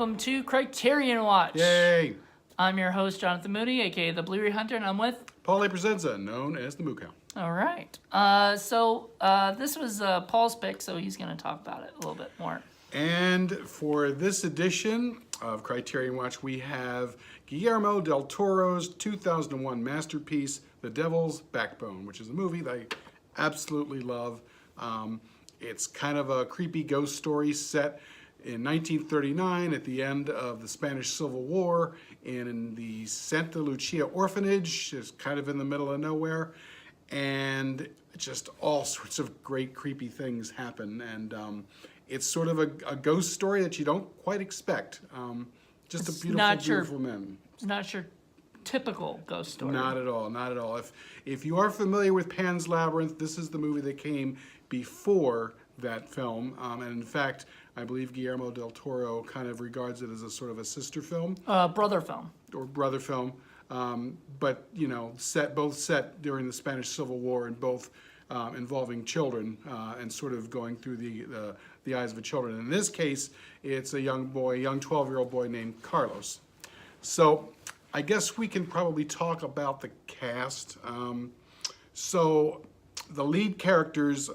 welcome to Criterion Watch. Yay! I'm your host, Jonathan Mooney, aka the Blu-ray Hunter, and I'm with... Paul A. Presenza, known as the Moo Cow. All right. So this was Paul's pick, so he's going to talk about it a little bit more. And for this edition of Criterion Watch, we have Guillermo del Toro's 2001 masterpiece, The Devil's Backbone, which is a movie that I absolutely love. It's kind of a creepy ghost story set in 1939 at the end of the Spanish Civil War in the Santa Lucia orphanage. It's kind of in the middle of nowhere. And just all sorts of great creepy things happen. And it's sort of a ghost story that you don't quite expect. Just a beautiful man. It's not your typical ghost story. Not at all, not at all. If you are familiar with Pan's Labyrinth, this is the movie that came before that film. And in fact, I believe Guillermo del Toro kind of regards it as a sort of a sister film. Brother film. Or brother film. But, you know, both set during the Spanish Civil War and both involving children and sort of going through the eyes of the children. In this case, it's a young 12-year-old boy named Carlos. So I guess we can probably talk about the cast. So the lead characters,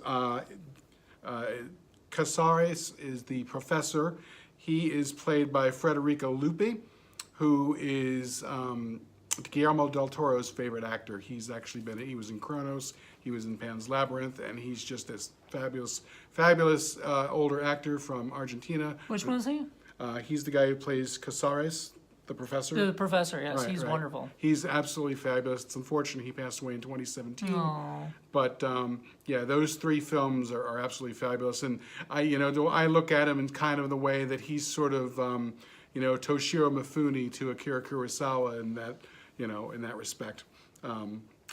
Casares is the professor. He is played by Federico Lupi, who is Guillermo del Toro's favorite actor. He was in Kronos, he was in Pan's Labyrinth, and he's just this fabulous older actor from Argentina. Which one is he? He's the guy who plays Casares, the professor. The professor, yes, Right, he's right. wonderful. He's absolutely fabulous. It's unfortunate he passed away in 2017. Aww. But yeah, those three films are absolutely fabulous. And I look at him in kind of the way that he's sort of, Toshiro Mifune to Akira Kurosawa in that respect,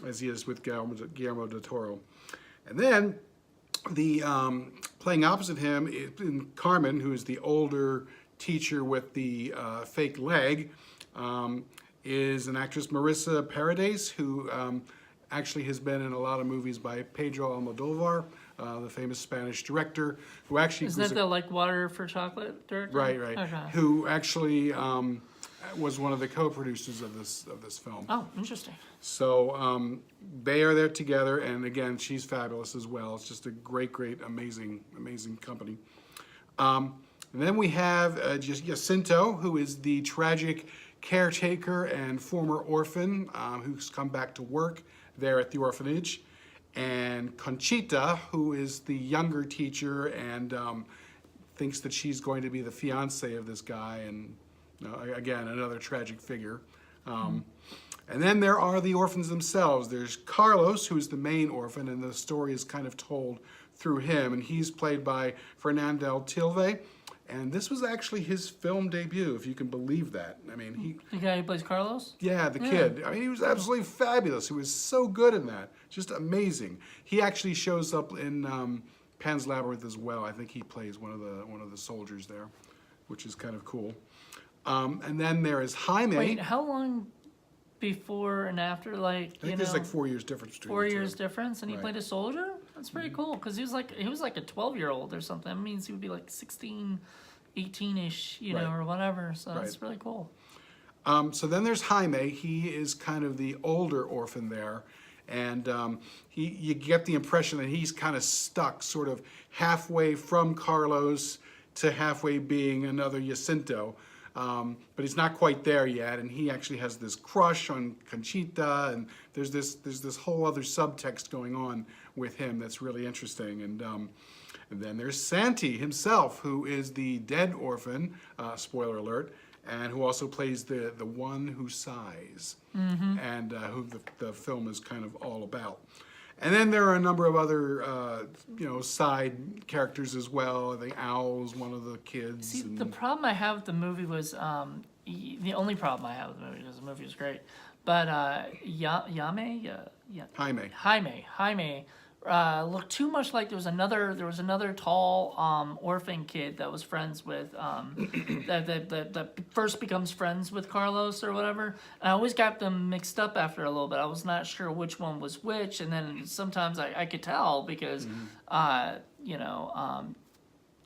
as he is with Guillermo del Toro. And then the playing opposite him in Carmen, who is the older teacher with the fake leg, is an actress, Marisa Paredes, who actually has been in a lot of movies by Pedro Almodovar, the famous Spanish director, who actually Isn't that the Like Water for Chocolate director? Right. Okay. Who actually was one of the co-producers of this film. Oh, interesting. So they are there together, and again, she's fabulous as well. It's just a great, amazing company. And then we have Jacinto, who is the tragic caretaker and former orphan who's come back to work there at the orphanage. And Conchita, who is the younger teacher and thinks that she's going to be the fiance of this guy, and again, another tragic figure. And then there are the orphans themselves. There's Carlos, who's the main orphan, and the story is kind of told through him, and he's played by Fernando Tilve. And this was actually his film debut, if you can believe that. I mean, The guy who plays Carlos? Yeah, the kid. I mean, he was absolutely fabulous. He was so good in that. Just amazing. He actually shows up in Pan's Labyrinth as well. I think he plays one of the soldiers there, which is kind of cool. And then there is Jaime. Wait, how long before and after, I think there's like 4 years difference between 4 the two. years difference, and he Right. played a soldier? That's pretty cool, because he was like a 12-year-old or something. That means he would be like 16, 18-ish, Right. or whatever. So that's Right. really cool. So then there's Jaime. He is kind of the older orphan there. And you get the impression that he's kind of stuck sort of halfway from Carlos to halfway being another Jacinto. But he's not quite there yet, and he actually has this crush on Conchita, and there's this whole other subtext going on with him that's really interesting. And then there's Santi himself, who is the dead orphan, spoiler alert, and who also plays the one who sighs, and who the film is kind of all about. And then there are a number of other, side characters as well. I think Owl's one of the kids. See, the problem I have with the movie was the only problem I have with the movie, because the movie was great, but Jaime looked too much like there was another tall orphan kid that was friends with that first becomes friends with Carlos or whatever. And I always got them mixed up after a little bit. I was not sure which one was which, and then sometimes I could tell because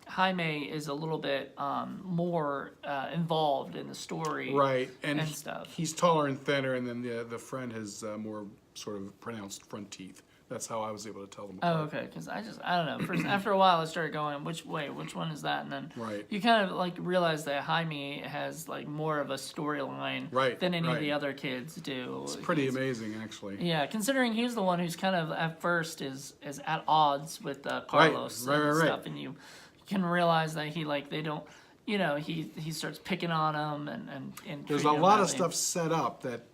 Jaime is a little bit more involved in the story, Right, and stuff. he's taller and thinner, and then the friend has more sort of pronounced front teeth. That's how I was able to tell them Oh, apart. okay. Because I don't know. First, after a while, I started going, which one is that? And then Right. you kind of like realize that Jaime has like more of a storyline Right, than any of right. the other kids do. It's pretty amazing, actually. Yeah, considering he's the one who's kind of at first is at odds with Carlos right, and right, right. stuff, and you can realize that they don't, he starts picking on him and There's a treating him lot of badly. stuff set up that,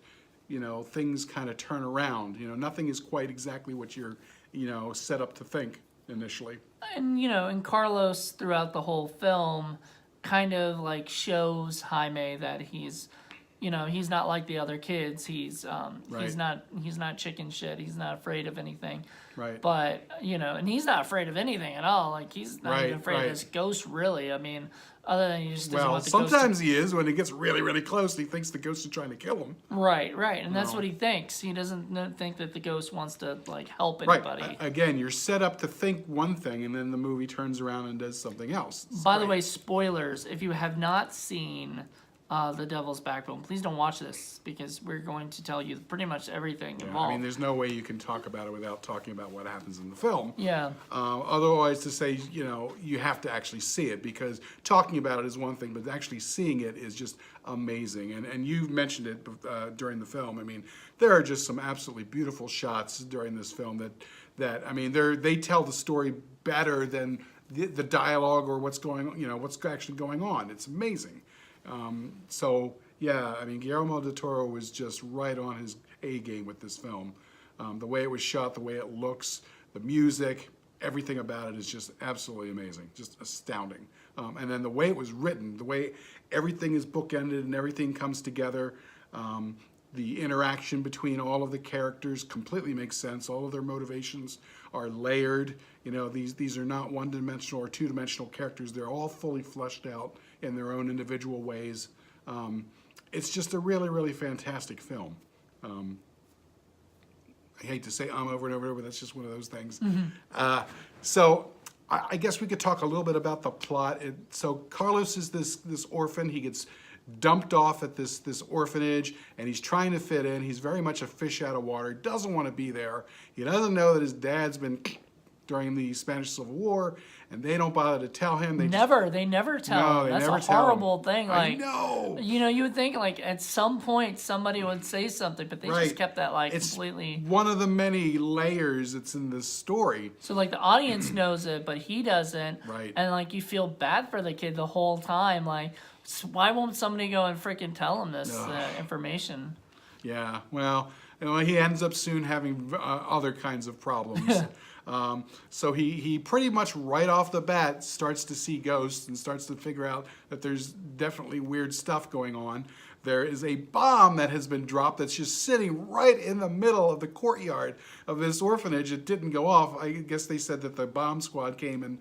things kind of turn around. Nothing is quite exactly what you're, set up to think initially. And Carlos throughout the whole film kind of like shows Jaime that he's not like the other kids. He's Right. he's not chicken shit. He's not afraid of anything. Right. But and he's not afraid of anything at all. Like he's not Right, even afraid right. of this ghost really. I mean, other than he just doesn't Well, want the ghost to- sometimes he is. When it gets really, really close, he thinks the ghost is trying to kill him. Right, and that's No. what he thinks. He doesn't think that the ghost wants to like help Right. anybody. Again, you're set up to think one thing, and then the movie turns around and does something else. It's By the great. way, spoilers. If you have not seen The Devil's Backbone, please don't watch this because we're going to tell you pretty much everything Yeah, involved. I mean, there's no way you can talk about it without talking about what happens in the film. Yeah. Otherwise, to say, you have to actually see it, because talking about it is one thing, but actually seeing it is just amazing. And you've mentioned it during the film. I mean, there are just some absolutely beautiful shots during this film that I mean, they tell the story better than the dialogue or what's going on, what's actually going on. It's amazing. So yeah, I mean, Guillermo del Toro was just right on his A game with this film. The way it was shot, the way it looks, the music, everything about it is just absolutely amazing, just astounding. And then the way it was written, the way everything is bookended and everything comes together, the interaction between all of the characters completely makes sense. All of their motivations are layered. These are not one-dimensional or two-dimensional characters. They're all fully fleshed out in their own individual ways. It's just a really, really fantastic film. I hate to say over and over, but that's just one of those things. So I guess we could talk a little bit about the plot. So Carlos is this orphan. He gets dumped off at this orphanage, and he's trying to fit in. He's very much a fish out of water. Doesn't want to be there. He doesn't know that his dad's been during the Spanish Civil War, and they don't bother to tell him. They Never tell No, him. they That's never a tell him. horrible thing. I Like, know. you would think like at some point somebody would say something, but they just Right. kept that like It's completely. one of the many layers that's in this story. So like the audience knows it, but he doesn't. Right. And like you feel bad for the kid the whole time. Like, why won't somebody go and freaking tell him this information? Yeah, well, he ends up soon having other kinds of problems. So he pretty much right off the bat starts to see ghosts and starts to figure out that there's definitely weird stuff going on. There is a bomb that has been dropped that's just sitting right in the middle of the courtyard of this orphanage. It didn't go off. I guess they said that the bomb squad came and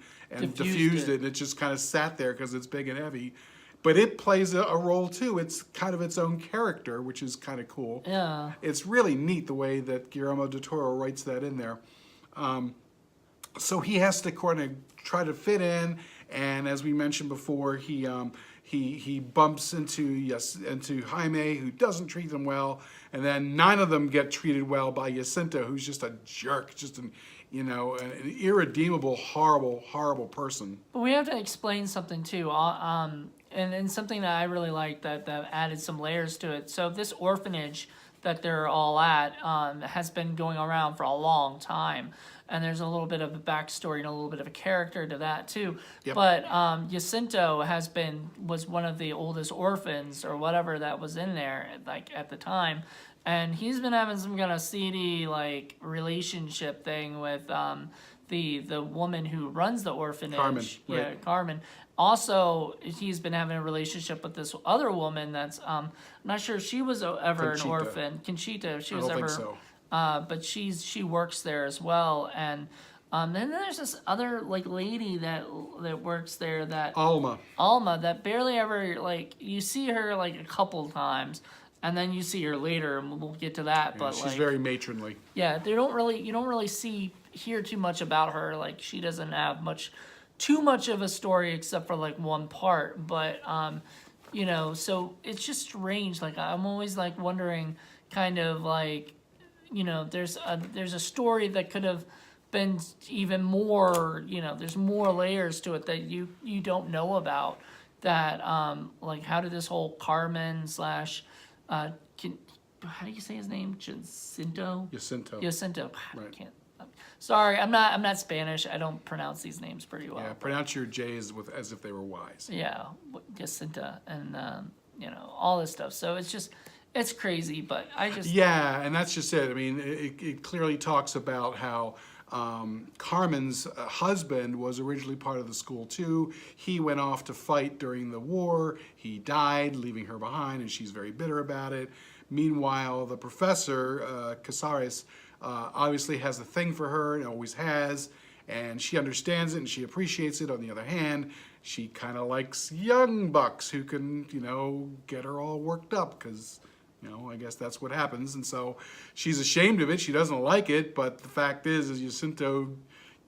diffused it, and it just kind of sat there because it's big and heavy. But it plays a role too. It's kind of its own character, which is kind of cool. Yeah. It's really neat the way that Guillermo del Toro writes that in there. So he has to kind of try to fit in, and as we mentioned before, he bumps into Jaime, who doesn't treat them well, and then none of them get treated well by Jacinto, who's just a jerk, just an irredeemable, horrible person. But we have to explain something too, and something that I really like that added some layers to it. So this orphanage that they're all at has been going around for a long time, and there's a little bit of a backstory and a little bit of a character to that too. Yep. But Jacinto was one of the oldest orphans or whatever that was in there like at the time. And he's been having some kind of seedy like relationship thing with the woman who runs the orphanage. Carmen, Yeah, right. Carmen. Also, he's been having a relationship with this other woman that's I'm not sure she was ever Conchita. an orphan. Conchita, she I was don't ever. think so. But she works there as well, and then there's this other like lady that works there that Alma that barely ever like you see her like a couple times. And then you see her later, and we'll get to that. But She's like, very matronly. yeah, you don't really hear too much about her. Like she doesn't have much too much of a story except for like one part, but you know, so it's just strange. Like I'm always like wondering, kind of like, you know, there's a story that could have been even more, you know, there's more layers to it that you don't know about. That like how did this whole Carmen slash how do you say his name? Jacinto? Jacinto. Jacinto. I Right. can't. Sorry, I'm not Spanish. I don't pronounce these names pretty well. Yeah, pronounce your J's as if they were Y's. Yeah, Jacinta, and you know, all this stuff. So it's crazy, but I just Yeah, and that's just it. I mean, it clearly talks about how Carmen's husband was originally part of the school too. He went off to fight during the war. He died, leaving her behind, and she's very bitter about it. Meanwhile, the professor, Casares, obviously has a thing for her and always has, and she understands it and she appreciates it. On the other hand, she kind of likes young bucks who can, you know, get her all worked up because, you know, I guess that's what happens. And so she's ashamed of it. She doesn't like it, but the fact is Jacinto,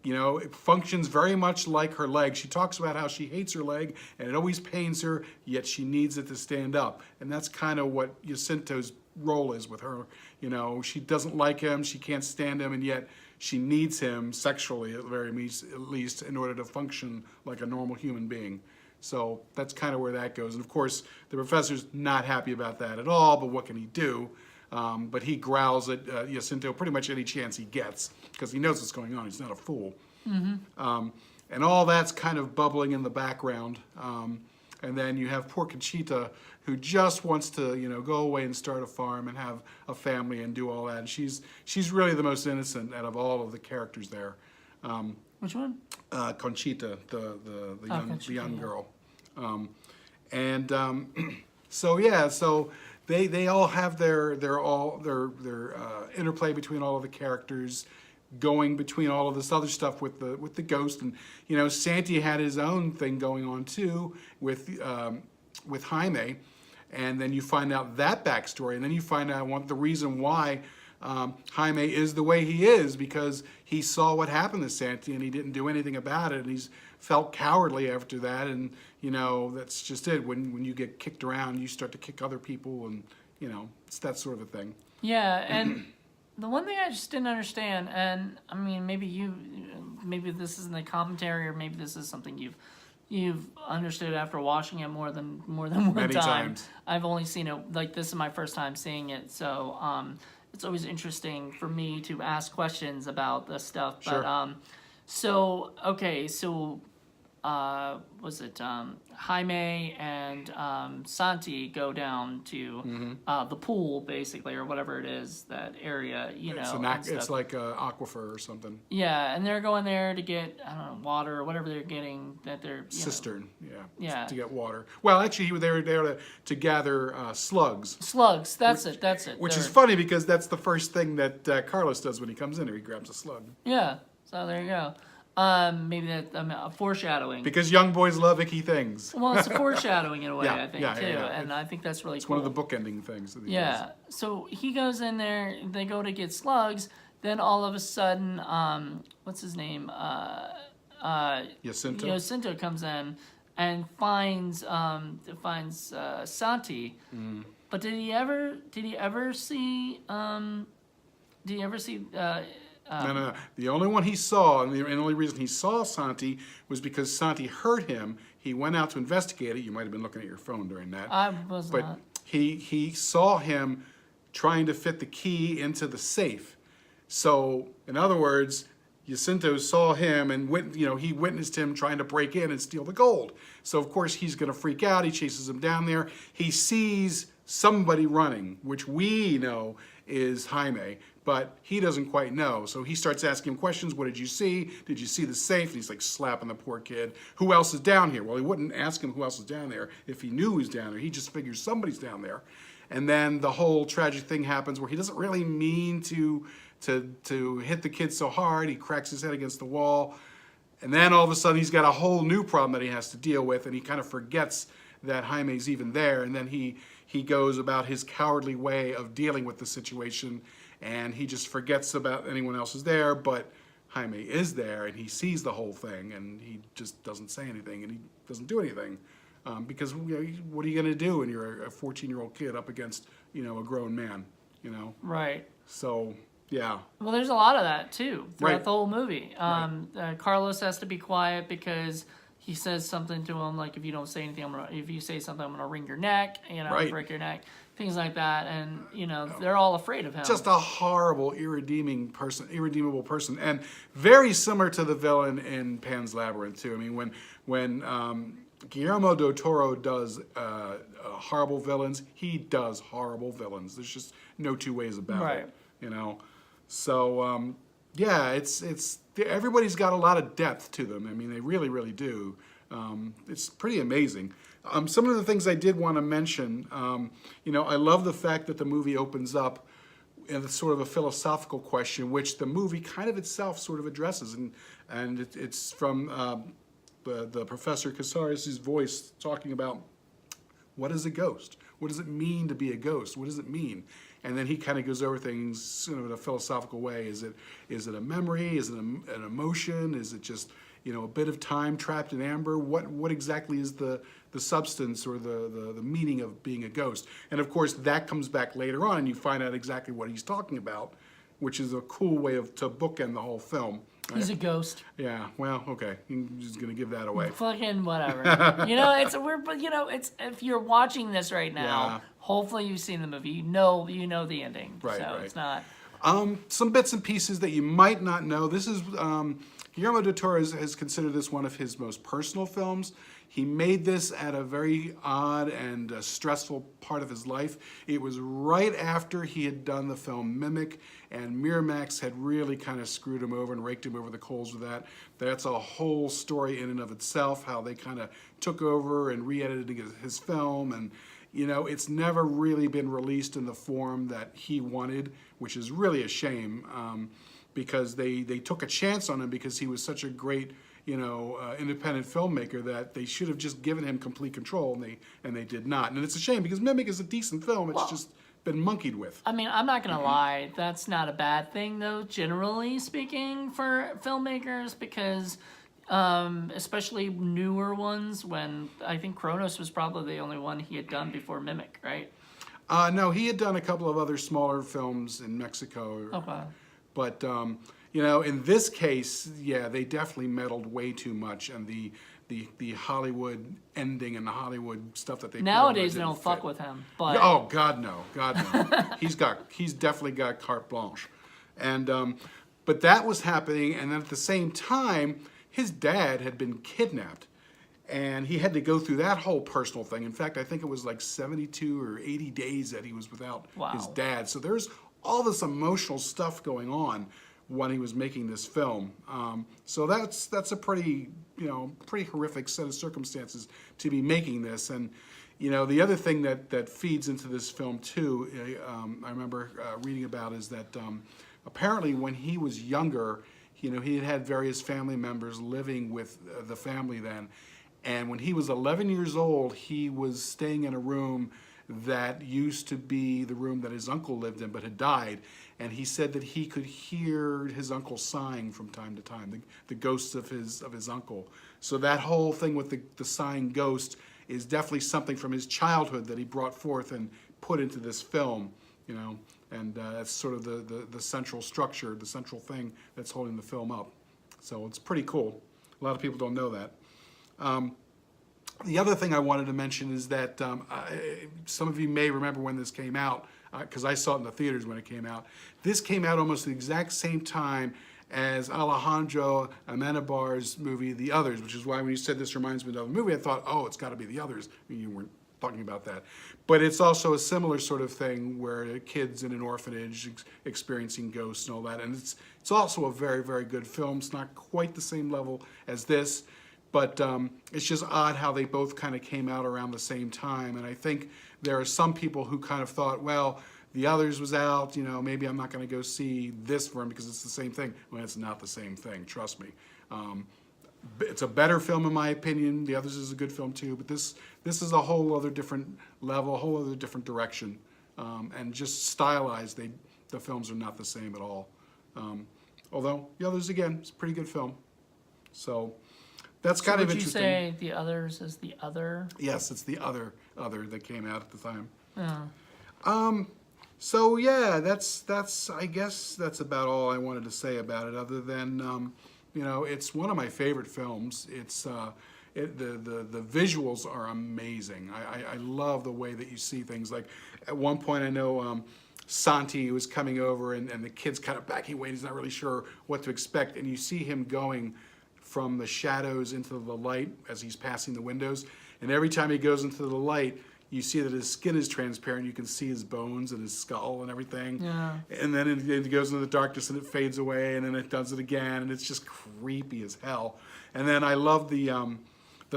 you know, it functions very much like her leg. She talks about how she hates her leg and it always pains her, yet she needs it to stand up. And that's kind of what Jacinto's role is with her. You know, she doesn't like him, she can't stand him, and yet she needs him sexually at least in order to function like a normal human being. So that's kind of where that goes. And of course, the professor's not happy about that at all, but what can he do? But he growls at Jacinto pretty much any chance he gets because he knows what's going on. He's not a fool. And all that's kind of bubbling in the background. And then you have poor Conchita, who just wants to, you know, go away and start a farm and have a family and do all that. And she's really the most innocent out of all of the characters there. which one? Conchita, the young yeah. girl. So yeah, so they all have their interplay between all of the characters, going between all of this other stuff with the ghost, and you know, Santi had his own thing going on too with Jaime, and then you find out that backstory, and then you find out the reason why Jaime is the way he is, because he saw what happened to Santi and he didn't do anything about it, and he's felt cowardly after that, and you know, that's just it. When you get kicked around, you start to kick other people, and you know, it's that sort of a thing. Yeah, and the one thing I just didn't understand, and I mean, maybe this is in the commentary, or maybe this is something you've understood after watching it more than one Many time. times. I've only seen it, like, this is my first time seeing it, so it's always interesting for me to ask questions about this stuff. Sure. But was it Jaime and Santi go down to the pool, basically, or whatever it is, that area, you know. It's like an aquifer or something. Yeah, and they're going there to get, I don't know, water or whatever they're getting, that they're, Cistern, Yeah. to get water. Well, actually, they were there to gather slugs. Slugs, that's it. Which is funny because that's the first thing that Carlos does when he comes in here. He grabs a slug. Yeah, so there you go. Maybe that a foreshadowing. Because young boys love icky things. Well, it's a foreshadowing in a way, Yeah, I think, yeah, too, yeah. and I think that's really It's cool. one of the bookending things. Yeah, so he goes in there, they go to get slugs, then all of a sudden, what's his name? Jacinto. Jacinto comes in and finds Santi. But did he ever see No. The only one he saw, and the only reason he saw Santi was because Santi heard him. He went out to investigate it. You might have been looking at your phone during that. I was But not. he saw him trying to fit the key into the safe. So, in other words, Jacinto saw him and he witnessed him trying to break in and steal the gold. So of course he's going to freak out. He chases him down there. He sees somebody running, which we know is Jaime, but he doesn't quite know. So he starts asking him questions. What did you see? Did you see the safe? And he's like slapping the poor kid. Who else is down here? Well, he wouldn't ask him who else is down there if he knew who's down there. He just figures somebody's down there. And then the whole tragic thing happens where he doesn't really mean to hit the kid so hard. He cracks his head against the wall. And then all of a sudden he's got a whole new problem that he has to deal with, and he kind of forgets that Jaime's even there. And then he goes about his cowardly way of dealing with the situation, and he just forgets about anyone else is there. But Jaime is there, and he sees the whole thing, and he just doesn't say anything, and he doesn't do anything. Because what are you going to do when you're a 14-year-old kid up against, a grown man, Right. So, yeah. Well, there's a lot of that too throughout Right. the whole movie. Carlos has to be quiet because he says something to him like, "If you don't say anything, if you say something, I'm gonna wring your neck, Right. break your neck," things like that, and they're all afraid of him. Just a horrible, irredeemable person, and very similar to the villain in Pan's Labyrinth too. I mean, when Guillermo del Toro does horrible villains, he does horrible villains. There's just no two ways about Right. it, So yeah, it's everybody's got a lot of depth to them. I mean, they really, really do. It's pretty amazing. Some of the things I did want to mention, I love the fact that the movie opens up in a sort of a philosophical question, which the movie kind of itself sort of addresses, and it's from the Professor Casares' voice talking about what is a ghost? What does it mean to be a ghost? What does it mean? And then he kind of goes over things in a philosophical way. Is it a memory? Is it an emotion? Is it just a bit of time trapped in amber? What exactly is the substance or the meaning of being a ghost? And of course that comes back later on, and you find out exactly what he's talking about, which is a cool way to bookend the whole film. He's a ghost. Yeah, well, okay. I'm just gonna give that away. Fucking whatever. It's weird, but it's if you're watching this right now, Yeah. hopefully you've seen the movie. You know the ending. Right, so right. it's not. Some bits and pieces that you might not know. This is Guillermo del Toro has considered this one of his most personal films. He made this at a very odd and stressful part of his life. It was right after he had done the film Mimic, and Miramax had really kind of screwed him over and raked him over the coals with that. That's a whole story in and of itself, how they kind of took over and re-edited his film, and it's never really been released in the form that he wanted, which is really a shame, because they took a chance on him because he was such a great independent filmmaker that they should have just given him complete control, and they did not. And it's a shame because Mimic is a decent film. It's just been monkeyed with. I mean, I'm not gonna lie. That's not a bad thing, though. Generally speaking, for filmmakers, because especially newer ones. When I think Kronos was probably the only one he had done before Mimic, right? No, he had done a couple of other smaller films in Mexico. Okay. But in this case, yeah, they definitely meddled way too much, and the Hollywood ending and the Hollywood stuff that they put on Nowadays they didn't don't fuck fit. with him, but Oh God, no, God no. He's definitely got carte blanche, and but that was happening, and then at the same time, his dad had been kidnapped, and he had to go through that whole personal thing. In fact, I think it was like 72 or 80 days that he was without his Wow. dad. So there's all this emotional stuff going on when he was making this film. So that's a pretty horrific set of circumstances to be making this. And the other thing that feeds into this film too, I remember reading about, is that apparently when he was younger, he had various family members living with the family then. And when he was 11 years old, he was staying in a room that used to be the room that his uncle lived in but had died. And he said that he could hear his uncle sighing from time to time, the ghosts of his uncle. So that whole thing with the sighing ghost is definitely something from his childhood that he brought forth and put into this film, and that's sort of the central structure, the central thing that's holding the film up. So it's pretty cool. A lot of people don't know that. The other thing I wanted to mention is that some of you may remember when this came out, because I saw it in the theaters when it came out. This came out almost the exact same time as Alejandro Amenabar's movie, The Others, which is why when you said this reminds me of a movie, I thought, oh, it's got to be The Others. I mean, you weren't talking about that. But it's also a similar sort of thing where kids in an orphanage experiencing ghosts and all that. And it's also a very, very good film. It's not quite the same level as this, but it's just odd how they both kind of came out around the same time. And I think there are some people who kind of thought, well, The Others was out, maybe I'm not going to go see this for him because it's the same thing. Well, it's not the same thing, trust me. It's a better film in my opinion. The Others is a good film too, but this is a whole other different level, a whole other different direction. And just stylized, the films are not the same at all. Although the others, again, it's a pretty good film. So that's kind of Would you interesting. say The Others is the other? Yes, it's the other that came out at the time. Yeah. So yeah, that's I guess that's about all I wanted to say about it. Other than it's one of my favorite films. It's the visuals are amazing. I love the way that you see things. Like at one point, I know Santi was coming over, and the kid's kind of backing away. He's not really sure what to expect, and you see him going from the shadows into the light as he's passing the windows. And every time he goes into the light, you see that his skin is transparent. You can see his bones and his skull and everything. Yeah. And then it goes into the darkness and it fades away, and then it does it again, and it's just creepy as hell. And then I love the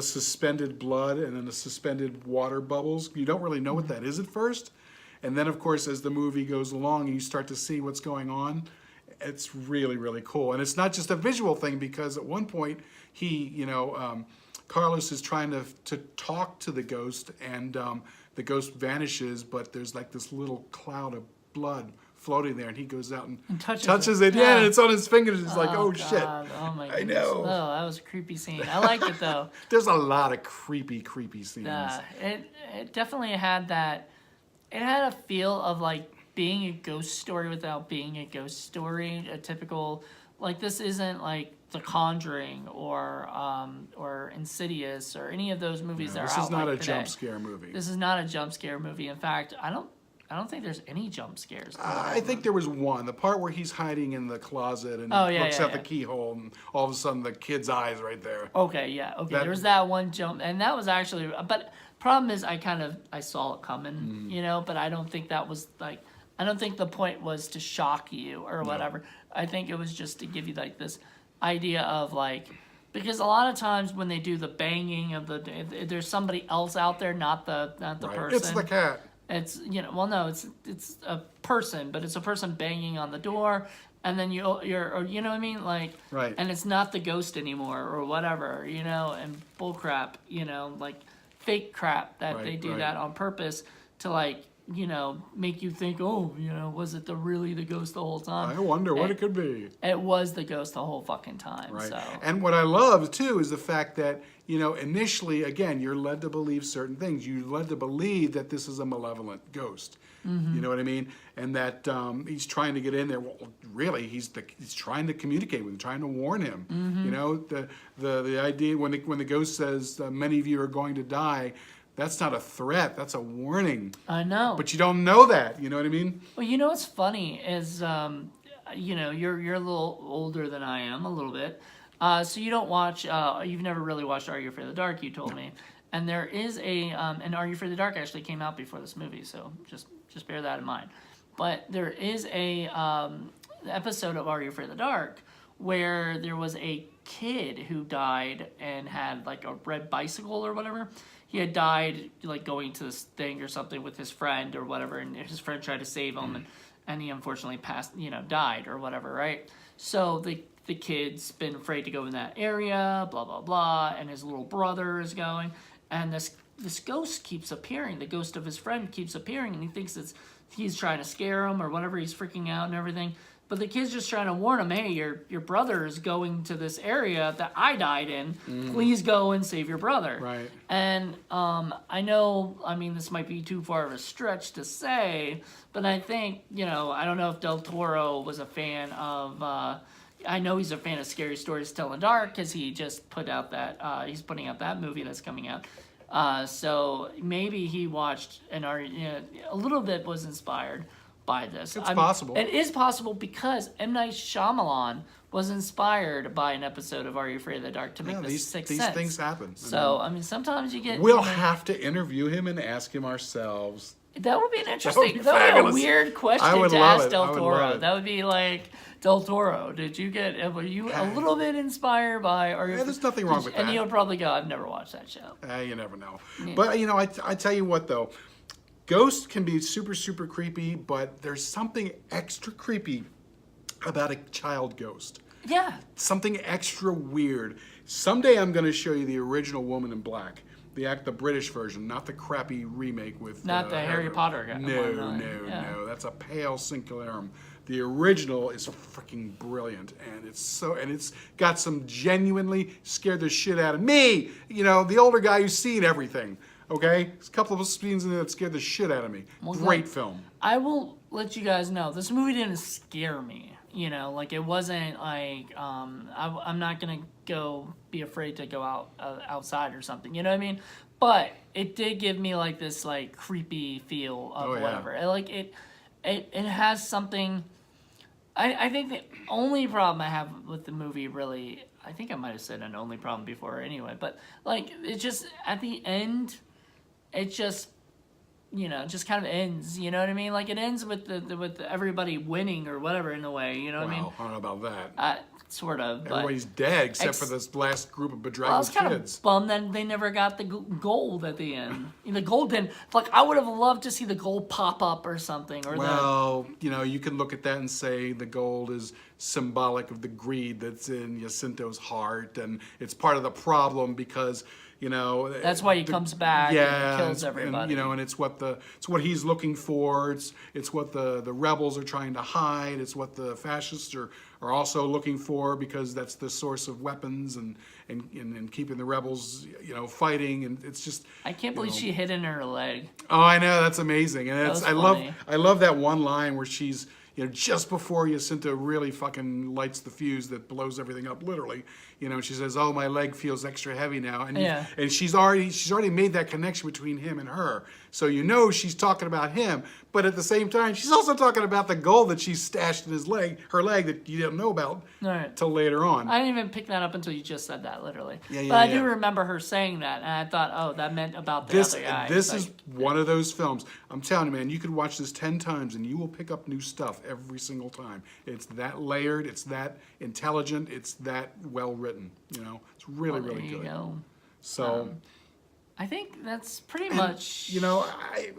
suspended blood and then the suspended water bubbles. You don't really know what that is at first. And then, of course, as the movie goes along, you start to see what's going on. It's really, really cool. And it's not just a visual thing, because at one point, Carlos is trying to talk to the ghost, and the ghost vanishes, but there's like this little cloud of blood floating there, and he goes out and touches it. Yeah, and it's on his fingers. It's like, oh, shit. Oh my goodness. I know. Oh, that was a creepy scene. I liked it though. There's a lot of creepy scenes. It definitely had that. It had a feel of like being a ghost story without being a ghost story. A typical, like, this isn't like The Conjuring or Insidious or any of those movies that are out This is not like a today. jump scare movie. This is not a jump scare movie. In fact, I don't think there's any jump scares. I think there was one, the part where he's hiding in the closet and looks out the keyhole, and all of a sudden the kid's eyes right there. Okay, yeah, okay. There was that one jump, and that was actually, but problem is I saw it coming, but I don't think that was like, I don't think the point was to shock you or whatever. I think it was just to give you like this idea of like, because a lot of times when they do the banging of there's somebody else out there, not the Right. person. It's the cat. It's it's a person, but it's a person banging on the door, and then you know what I mean, like, Right. and it's not the ghost anymore or whatever, and bullcrap, like fake crap that they do that on purpose to like make you think, oh, was it really the ghost the whole time? I wonder what it could be. It was the ghost the whole fucking time. Right. So. And what I love too is the fact that initially, again, you're led to believe certain things. You're led to believe that this is a malevolent ghost. Mm-hmm. You know what I mean? And that he's trying to get in there. Well, really, he's trying to communicate with him, trying to warn him. Mm-hmm. The idea when the ghost says many of you are going to die, that's not a threat. That's a warning. I know. But you don't know that. You know what I mean? Well, what's funny is, you're a little older than I am, a little bit. So you don't watch, you've never really watched Are You Afraid of the Dark, you told me. And there is and Are You Afraid of the Dark actually came out before this movie, so just bear that in mind. But there is a episode of Are You Afraid of the Dark where there was a kid who died and had like a red bicycle or whatever. He had died like going to this thing or something with his friend or whatever, and his friend tried to save him, and he unfortunately died or whatever, right? So the kid's been afraid to go in that area, blah blah blah, and his little brother is going, and this ghost keeps appearing. The ghost of his friend keeps appearing, and he thinks he's trying to scare him or whatever. He's freaking out and everything. But the kid's just trying to warn him, hey, your brother is going to this area that I died in. Please go and save your brother. Right. And I know, this might be too far of a stretch to say, but I think, I don't know if Del Toro was a fan of, I know he's a fan of Scary Stories to Tell in the Dark because he just put out he's putting out that movie that's coming out. So maybe he watched a little bit was inspired by this. It's possible. It is possible because M. Night Shyamalan was inspired by an episode of Are You Afraid of the Dark to make this Sixth Sense. These things happen. So, sometimes you get... We'll have to interview him and ask him ourselves. That would be an That would interesting... be That would be a fabulous. weird question I would to love ask it. Del I would Toro. love it. That would be like, Del Toro, were you a little bit inspired by... There's nothing wrong with that. And he would probably go, I've never watched that show. You never know. Yeah. But, I tell you what, though. Ghosts can be super, super creepy, but there's something extra creepy about a child ghost. Yeah. Something extra weird. Someday I'm going to show you the original Woman in Black. The British version, not the crappy remake with... Not the Harry Potter guy. No. That's a pale Sinclairum. The original is freaking brilliant, and it's got some genuinely scared the shit out of me. You know, the older guy who's seen everything. Okay, there's a couple of scenes in there that scared the shit out of me. Great film. I will let you guys know, this movie didn't scare me. You know, like it wasn't like I'm not gonna go be afraid to go outside or something. You know what I mean? But it did give me like this like creepy feel of whatever. It has something. I think the only problem I have with the movie, really, I think I might have said an only problem before anyway, but like it just at the end, it just, you know, just kind of ends. You know what I mean? Like it ends with with everybody winning or whatever in a way. You know what I mean? I don't know about that. Sort of. But Everybody's dead except for this last group of I was bedraggled kind kids. of bummed that they never got the gold at the end. The gold didn't. Like I would have loved to see the gold pop up or something. Or Well, you know, you can look at that and say the gold is symbolic of the greed that's in Jacinto's heart, and it's part of the problem because, you know, that's why he comes back and kills and, everybody. you know, and it's what he's looking for. It's what the rebels are trying to hide. It's what the fascists are also looking for, because that's the source of weapons and keeping the rebels, you know, fighting. And it's just, I can't believe she hit in her leg. oh, I know, that's amazing. And was I funny. love that one line where she's, you know, just before Jacinto really fucking lights the fuse that blows everything up, literally, you know, she says, "Oh, my leg feels extra heavy now," and and she's already made that connection between him and her, so you know she's talking about him, but at the same time she's also talking about the gold that she's stashed in her leg that you didn't know about till later on. I didn't even pick that up until you just said that, literally. Yeah, but I do remember her saying that, and I thought, oh, that meant about the other guy. This is one of those films. I'm telling you, man, you could watch this 10 times and you will pick up new stuff every single time. It's that layered, it's that intelligent, it's that well written. You know, it's really, really good. There you go. So, I think that's pretty much. you know,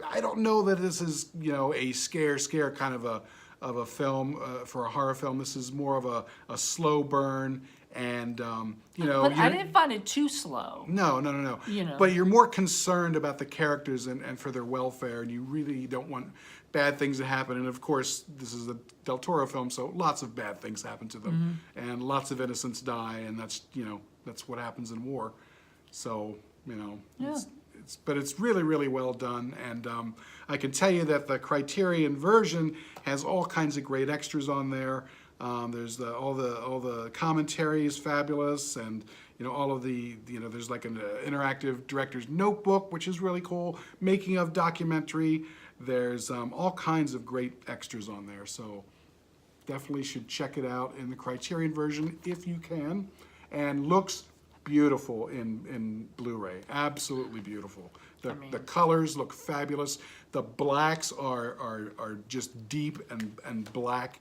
I don't know that this is, you know, a scare kind of a film for a horror film. This is more of a slow burn. And you know, But I didn't find it too slow. No. You know. But you're more concerned about the characters and for their welfare, and you really don't want bad things to happen. And of course, this is a Del Toro film, so lots of bad things happen to them, and lots of innocents die, and that's, you know, that's what happens in war. So, you know, but it's really, really well done, and I can tell you that the Criterion version has all kinds of great extras on there. There's all the commentary is fabulous, and you know, all of the, you know, there's like an interactive director's notebook, which is really cool. Making of documentary. There's all kinds of great extras on there, so definitely should check it out in the Criterion version if you can. And looks beautiful in Blu-ray. Absolutely beautiful. The colors look fabulous. The blacks are just deep and black.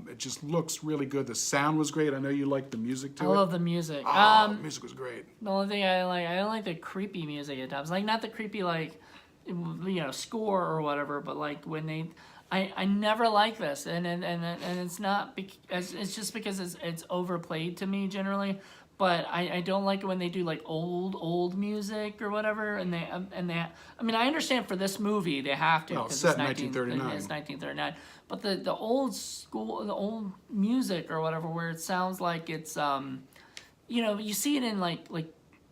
It just looks really good. The sound was great. I know you like the music to it. I love the music. The music was great. The only thing I don't like the creepy music at times. Like, not the creepy, like, you know, score or whatever, but like when they, I never like this, and it's not it's just because it's overplayed to me generally. But I don't like it when they do like old music or whatever, and they I mean, I understand for this movie they have to, because set in 1939. It's 1939. But the old school, the old music or whatever, where it sounds like it's you know, you see it in like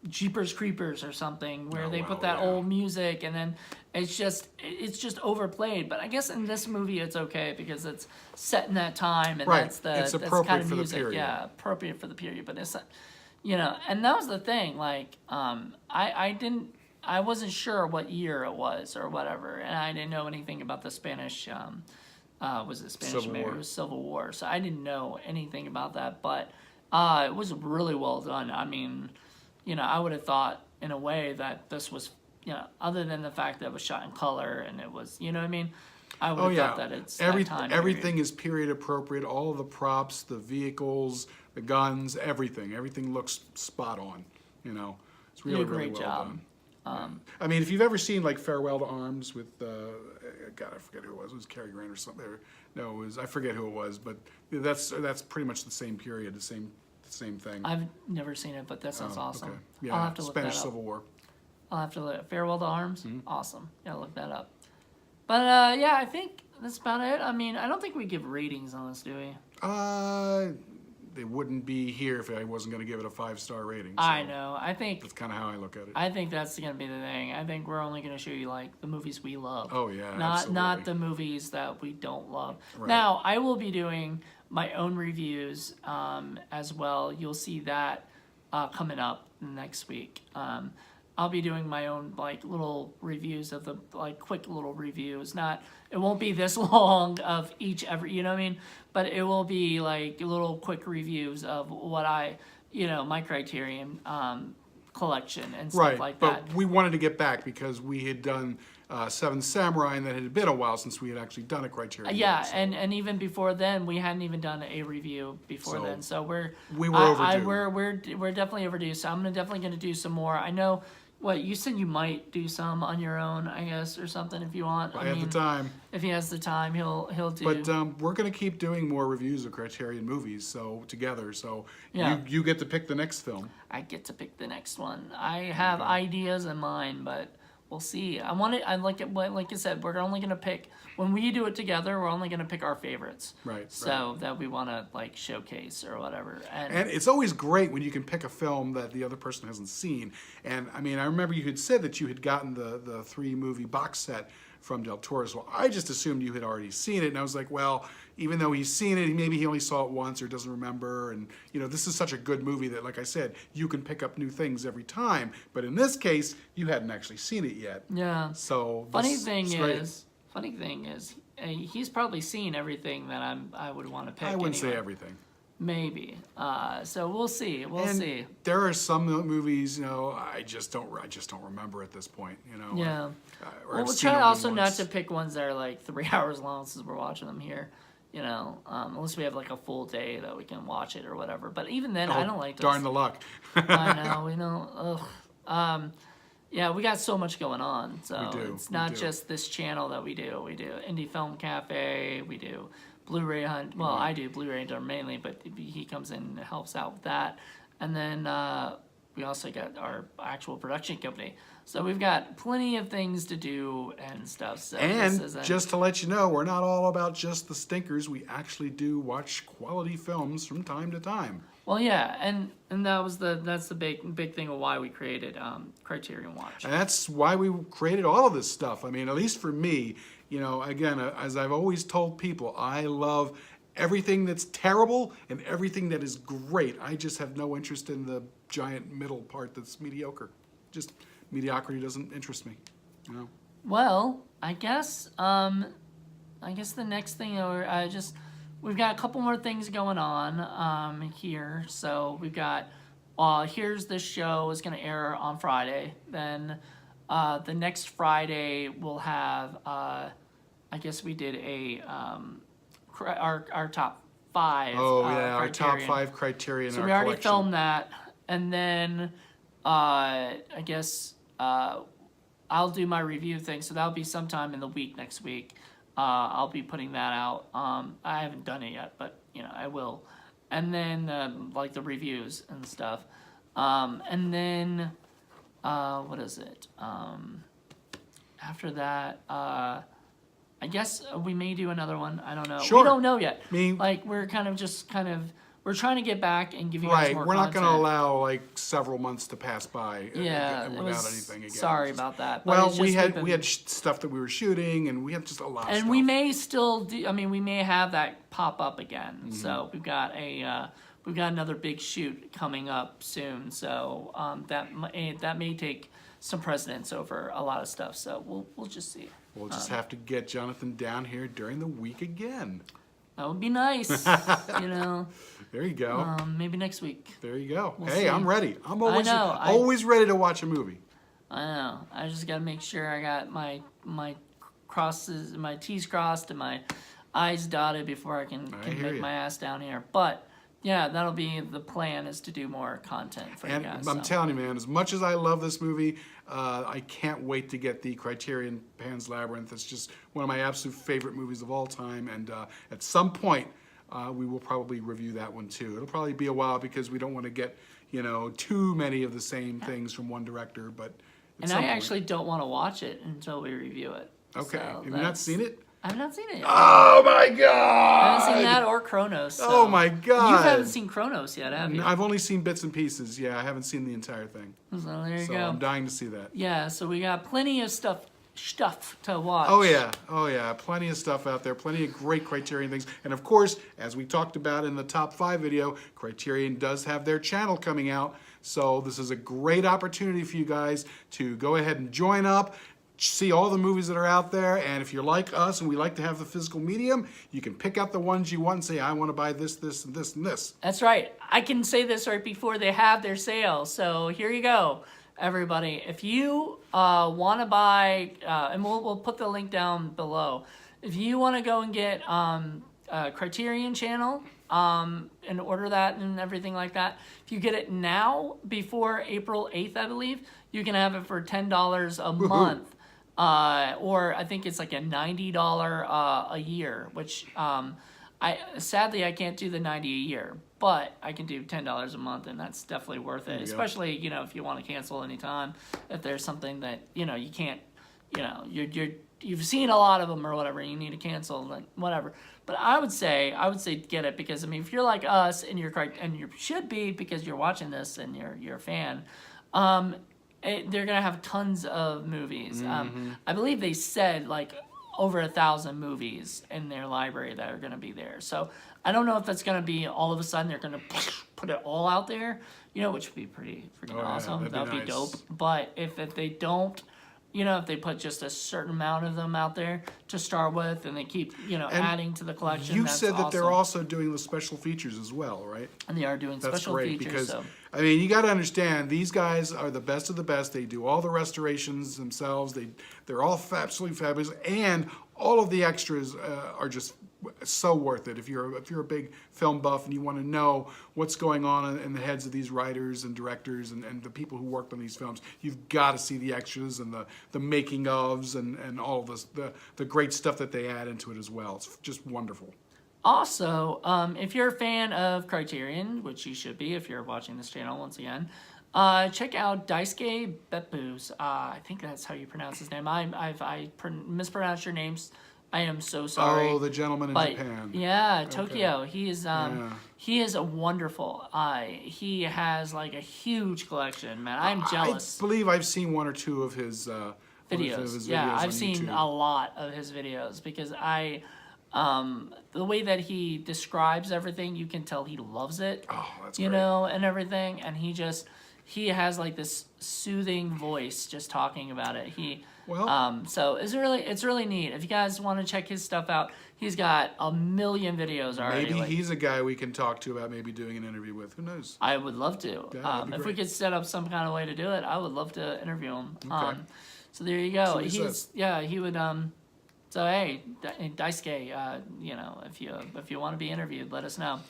Jeepers Creepers or something, where they put that old music, and then it's just overplayed. But I guess in this movie it's okay because it's set in that time, and it's that's appropriate kind of for music. the period. Yeah, appropriate for the period. But it's, you know, and that was the thing. Like, I wasn't sure what year it was or whatever, and I didn't know anything about the Spanish. Was it Spanish? Civil War. It was Civil War, so I didn't know anything about that. But it was really well done. I mean, you know, I would have thought in a way that this was, you know, other than the fact that it was shot in color and it was, you know what I mean? I would have thought that it's that time everything period. is period appropriate. All of the props, the vehicles, the guns, everything looks spot on. You know, it's really, really well done. I mean, if you've ever seen like Farewell to Arms with, God, I forget who it was. It was Cary Grant or something. No, it was, I forget who it was, but that's pretty much the same period, the same thing. I've never seen it, but that sounds awesome. Okay. Yeah, I'll have to look Spanish that up. Civil War. I'll have to look. Farewell to Arms? Awesome. Yeah, look that up. But yeah, I think that's about it. I mean, I don't think we give ratings on this, do we? They wouldn't be here if I wasn't going to give it a 5-star rating. So I know. I think that's kind of how I look at it. I think that's gonna be the thing. I think we're only gonna show you like the movies we love. Oh, yeah, not absolutely. the movies that we don't love. Right. Now I will be doing my own reviews as well. You'll see that coming up next week. I'll be doing my own like little reviews of the like quick little reviews. It won't be this long of every you know what I mean, but it will be like little quick reviews of what my Criterion collection and stuff Right, like but that. we wanted to get back because we had done Seven Samurai, and that had been a while since we had actually done a Criterion. Yeah, so and even before then, we hadn't even done a review before So, then. So we were overdue. We're definitely overdue. So I'm definitely gonna do some more. I know. What you said, you might do some on your own, I guess, or something if you want. I had the time. If he has the time, he'll do. But we're going to keep doing more reviews of Criterion movies, so together. So Yeah. you get to pick the next film. I get to pick the next one. I have ideas in mind, but we'll see. Like I said, we're only gonna pick when we do it together. We're only gonna pick our favorites, Right, So that we want to like showcase or whatever. And it's always great when you can pick a film that the other person hasn't seen. And I mean, I remember you had said that you had gotten the 3-movie box set from Del Toro's. Well, I just assumed you had already seen it, and I was like, well, even though he's seen it, maybe he only saw it once or doesn't remember. And this is such a good movie that, like I said, you can pick up new things every time. But in this case, you hadn't actually seen it yet. yeah. So Funny this thing great. is, he's probably seen everything that I would want to pick. I wouldn't say anyway. everything. Maybe. So we'll see. We'll And see. there are some movies, I just don't remember at this point. Yeah. or Well, I've we'll seen try them also not once. to pick ones that are like 3 hours long since we're watching them here. Unless we have like a full day that we can watch it or whatever. But even then, I don't like those. Darn the luck. I know, ugh. Yeah, we got so much going on. So We do, it's we not do. just this channel that we do. We do Indie Film Cafe. We do Blu-ray Hunt. Well, I do Blu-ray Hunt mainly, but he comes in and helps out with that. And then we also got our actual production company. So we've got plenty of things to do and stuff. So And this isn't- just to let you know, we're not all about just the stinkers. We actually do watch quality films from time to time. well, yeah, and that's the big thing of why we created Criterion Watch. And that's why we created all of this stuff. I mean, at least for me, again, as I've always told people, I love everything that's terrible and everything that is great. I just have no interest in the giant middle part that's mediocre. Just mediocrity doesn't interest me. Well, I guess the next thing, we've got a couple more things going on here. So we've got, here's this show is going to air on Friday. Then the next Friday we'll have, I guess we did our top 5. Oh, yeah, our top Criterion. 5 Criterion. So our we already collection. filmed that, and then I guess I'll do my review thing. So that'll be sometime in the week next week. I'll be putting that out. I haven't done it yet, but I will. And then like the reviews and stuff. And then what is it? After that, I guess we may do another one. I don't know. Sure. We don't know yet. Me- Like we're we're trying to get back and give you guys Right, more we're not content. going to allow like several months to pass by Yeah, it without was, anything again. sorry Just- about that. But Well, it's we just had been- we had stuff that we were shooting, and we had just a lot of and stuff. we may still do. I mean, we may have that pop up again. Mm-hmm. So we've got another big shoot coming up soon. So that may take some precedence over a lot of stuff. So we'll just see. We'll just have to get Jonathan down here during the week again. That would be nice. There you go. Maybe next week. There you go. we'll Hey, see. I'm ready. I'm always know, always ready to watch a movie. I know. I just gotta make sure I got my crosses, my T's crossed, and my I's dotted before I can hear make ya. my ass down here. But yeah, that'll be the plan, is to do more content for And you guys. I'm so. telling you, man, as much as I love this movie, I can't wait to get the Criterion Pan's Labyrinth. It's just one of my absolute favorite movies of all time. And at some point, we will probably review that one too. It'll probably be a while because we don't want to get, too many of the same things from one director. But at And some I point- actually don't want to watch it until we review it. Okay. So Have you not that's- seen it? I've not seen it yet. Oh my I haven't god! seen that or Kronos. So. Oh my god! You haven't seen Kronos yet, have you? I've only seen bits and pieces. Yeah, I haven't seen the entire thing. So there you So go. I'm dying to see that. Yeah, so we got plenty of stuff to watch. Oh yeah, plenty of stuff out there, plenty of great Criterion things, and of course, as we talked about in the top 5 video, Criterion does have their channel coming out, so this is a great opportunity for you guys to go ahead and join up, see all the movies that are out there, and if you're like us and we like to have the physical medium, you can pick out the ones you want and say, I want to buy this, this, and this, and this. That's right. I can say this right before they have their sale. So here you go, everybody. If you want to buy, and we'll put the link down below. If you want to go and get Criterion channel and order that and everything like that, if you get it now before April 8th, I believe, you can have it for $10 a month. Or I think it's like a $90 a year, which sadly I can't do the $90 a year, but I can do $10 a month, and that's definitely worth it. Especially if you want to cancel anytime, if there's something that you can't, you've seen a lot of them or whatever, you need to cancel, then whatever. But I would say get it, because I mean, if you're like us and you should be, because you're watching this and you're a fan. They're gonna have tons of movies. I believe they said like over 1,000 movies in their library that are gonna be there. So I don't know if that's gonna be all of a sudden they're gonna put it all out there, which would be pretty freaking awesome. That would be dope. But if they don't, if they put just a certain amount of them out there to start with, and they keep adding to the collection. You that's said that they're awesome. also doing the special features as well, right? And they are doing That's special great, features. because So. I mean, you got to understand, these guys are the best of the best. They do all the restorations themselves. They're all absolutely fabulous, and all of the extras are just so worth it. If you're a big film buff and you want to know what's going on in the heads of these writers and directors and the people who worked on these films, you've got to see the extras and the making ofs and all of this, the great stuff that they add into it as well. It's just wonderful. Also, if you're a fan of Criterion, which you should be if you're watching this channel once again, check out Daisuke Beppu's. I think that's how you pronounce his name. I mispronounced your names. I am so sorry. Oh, the gentleman in Japan. Yeah, Tokyo. He is he is a wonderful. He has like a huge collection, man. I'm jealous. I believe I've seen one or two of his videos. I've seen YouTube. a lot of his videos, because the way that he describes everything, you can tell he loves it. Oh, that's great. And everything, and he has like this soothing voice just talking about it. So it's really neat. If you guys want to check his stuff out, he's got a million videos already. Maybe he's a guy we can talk to about maybe doing an interview with. Who knows? I would love to. Yeah, that'd be if we great. could set up some kind of way to do it, I would love to interview him. Okay. So there you go. what he says. He would. So hey, Daisuke, if you want to be interviewed, let us know.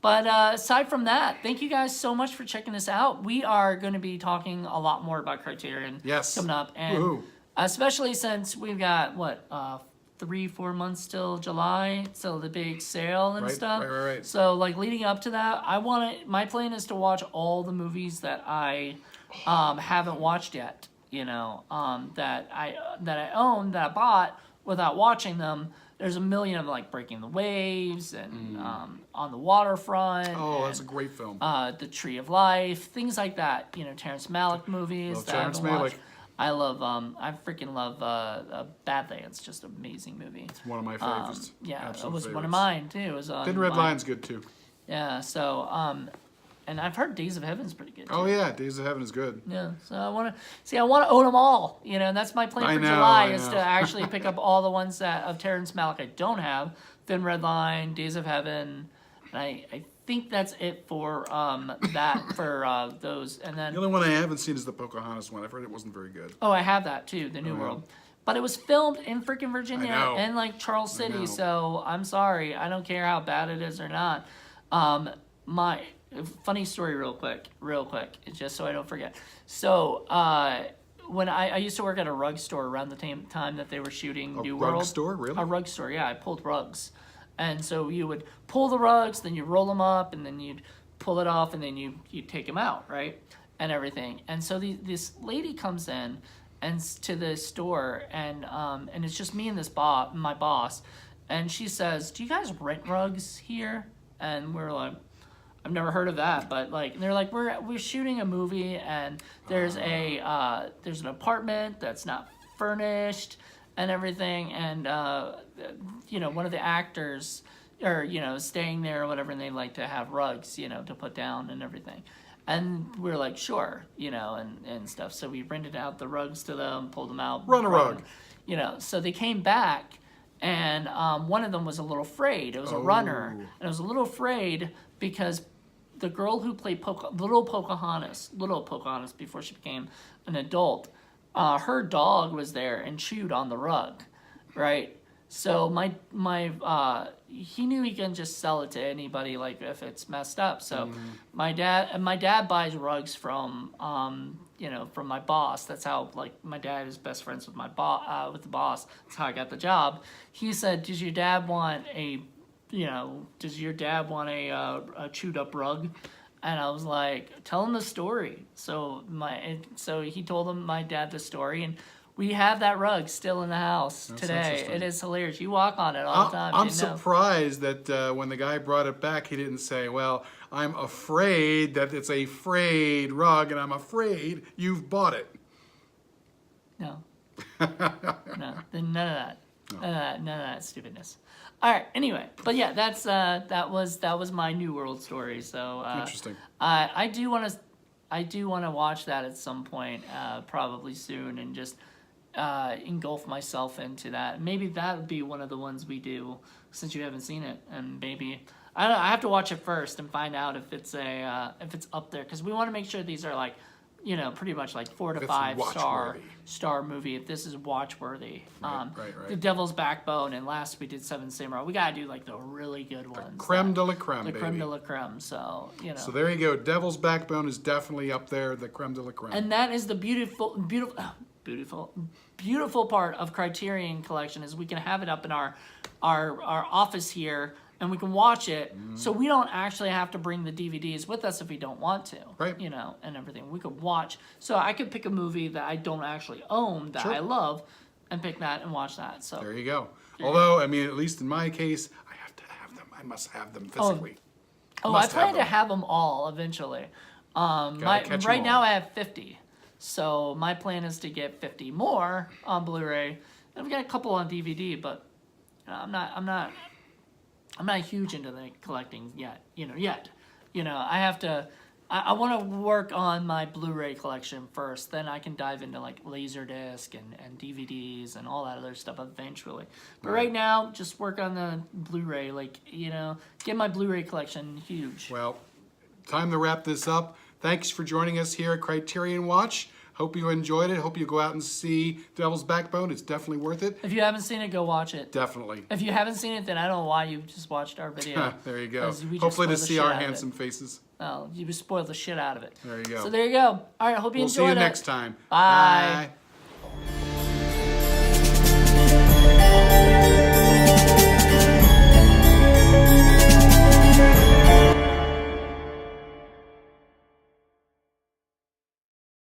But aside from that, thank you guys so much for checking this out. We are going to be talking a lot more about Criterion coming up, and Woohoo. especially since we've got 3-4 months till July, till the big sale and stuff. Right. So like leading up to that, my plan is to watch all the movies that I haven't watched yet. That I own, that I bought without watching them. There's a million of them, like Breaking the Waves and On the Waterfront. Oh, that's a great film. The Tree of Life, things like that. Terrence Malick movies Love that Terrence I haven't Malick. watched. I love. I freaking love Badlands. Just an amazing movie. It's one of my favorites. Yeah, Absolute it was one favorites. of mine too. It was on Thin Red mine. Line's good too. Yeah. So and I've heard Days of Heaven's pretty good too. Oh yeah, Days of Heaven is good. Yeah, so I want to own them all, and that's my plan I for know, July I is know. to actually pick up all the ones that of Terrence Malick I don't have, Thin Red Line, Days of Heaven, and I think that's it for those, and then The only one I haven't seen is the Pocahontas one. I've heard it wasn't very good. oh, I have that too, the New yeah. World, but it was filmed in freaking Virginia I know. and like Charles I City, know. so I'm sorry, I don't care how bad it is or not. My funny story real quick, just so I don't forget. So when I used to work at a rug store around the time that they were shooting New rug World. store? Really? A rug store, yeah. I pulled rugs. And so you would pull the rugs, then you roll them up, and then you'd pull it off, and then you take them out, right? And everything. And so this lady comes in, to the store, and it's just me and my boss, and she says, "Do you guys rent rugs here?" And we're like, "I've never heard of that," but like they're like, "We're shooting a movie, and there's an apartment that's not furnished and everything, and one of the actors or staying there or whatever, and they like to have rugs to put down and everything." And we're like, sure, and stuff. So we rented out the rugs to them, pulled them out. Run a rug. So they came back, and one of them was a little afraid. It was a runner. And it was a little afraid because the girl who played little Pocahontas before she became an adult, her dog was there and chewed on the rug, right? So he knew he can just sell it to anybody, like if it's messed up. So my dad buys rugs from from my boss. That's how, like, my dad is best friends with the boss. That's how I got the job. He said, "Does your dad want a chewed up rug?" And I was like, "Tell him the story." So he told my dad the story, and we have that rug still in the house today. It is hilarious. You walk on it all the time. I'm surprised that when the guy brought it back, he didn't say, "Well, I'm afraid that it's a frayed rug, and I'm afraid you've bought it." No. No. None of that. None of that stupidness. All right. Anyway, but yeah, that was my New World story. So Interesting. I do want to watch that at some point, probably soon, and just engulf myself into that. Maybe that would be one of the ones we do, since you haven't seen it, and maybe I don't know, I have to watch it first and find out if it's up there, because we want to make sure these are like pretty much like 4 to 5 star movie. If this is watchworthy, Right. The Devil's Backbone, and last we did Seven Samurai. We gotta do like the really good ones, Creme de la creme, the baby. creme de la creme. So So there you go. Devil's Backbone is definitely up there, the creme de la creme. and that is the beautiful part of Criterion Collection, is we can have it up in our office here, and we can watch it, so we don't actually have to bring the DVDs with us if we don't want to. Right. And everything. We could watch. So I could pick a movie that I don't actually own that I love, and pick that and watch that. So There you go. Although, I mean, at least in my case, I have to have them. I must have them physically. I Must plan have to them. have them all eventually. catch 'em Right now all. I have 50. So my plan is to get 50 more on Blu-ray. And I've got a couple on DVD, but I'm not huge into the collecting yet. I have to. I want to work on my Blu-ray collection first. Then I can dive into like Laserdisc and DVDs and all that other stuff eventually. But right now, just work on the Blu-ray. Get my Blu-ray collection huge. Well, time to wrap this up. Thanks for joining us here at Criterion Watch. Hope you enjoyed it. Hope you go out and see Devil's Backbone. It's definitely worth it. If you haven't seen it, go watch it. Definitely. If you haven't seen it, then I don't know why you just watched our video. There you go. 'Cause we just Hopefully to spoiled the see shit our out of it. handsome faces. Oh, you spoiled the shit out of it. There you go. So there you go. All right, hope you We'll enjoyed it. see you next time. Bye.